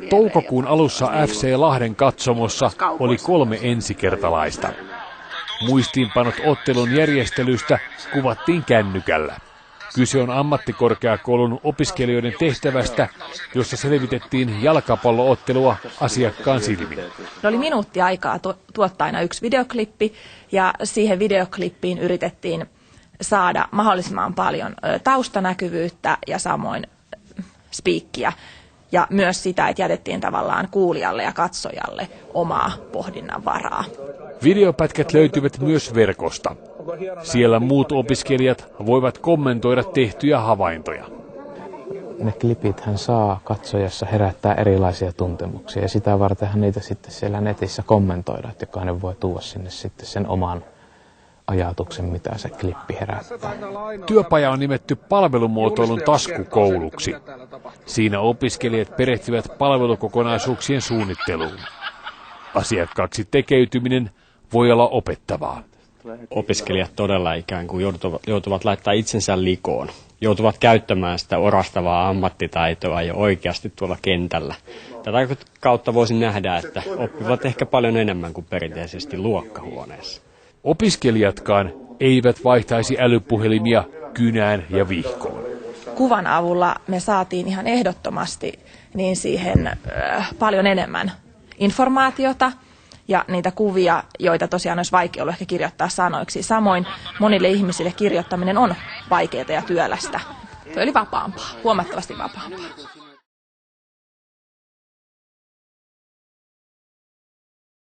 Toukokuun alussa FC Lahden katsomossa oli 3 ensikertalaista. Muistiinpanot ottelun järjestelystä kuvattiin kännykällä. Kyse on ammattikorkeakoulun opiskelijoiden tehtävästä, jossa selvitettiin jalkapalloottelua asiakkaan silmin. Oli minuutti aikaa tuottaa aina yksi videoklippi, ja siihen videoklippiin yritettiin saada mahdollisimman paljon taustanäkyvyyttä ja samoin spiikkiä. Ja myös sitä, että jätettiin tavallaan kuulijalle ja katsojalle omaa pohdinnan varaa. Videopätkät löytyvät myös verkosta. Siellä muut opiskelijat voivat kommentoida tehtyjä havaintoja. Ne klipithän saa katsojassa herättää erilaisia tuntemuksia, ja sitä vartenhan niitä sitten siellä netissä kommentoida, että jokainen voi tuoda sinne sitten sen oman ajatuksen, mitä se klippi herättää. Työpaja on nimetty palvelumuotoilun taskukouluksi. Siinä opiskelijat perehtyvät palvelukokonaisuuksien suunnitteluun. Asiakkaaksi tekeytyminen voi olla opettavaa. Opiskelijat todella ikään kuin joutuvat laittaa itsensä likoon. Joutuvat käyttämään sitä orastavaa ammattitaitoa jo oikeasti tuolla kentällä. Tätä kautta voisin nähdä, että oppivat ehkä paljon enemmän kuin perinteisesti luokkahuoneessa. Opiskelijatkaan eivät vaihtaisi älypuhelimia kynään ja vihkoon. Kuvan avulla me saatiin ihan ehdottomasti niin siihen paljon enemmän informaatiota ja niitä kuvia, joita tosiaan olisi vaikea ollut ehkä kirjoittaa sanoiksi. Samoin monille ihmisille kirjoittaminen on vaikeaa ja työlästä. Se oli vapaampaa, huomattavasti vapaampaa.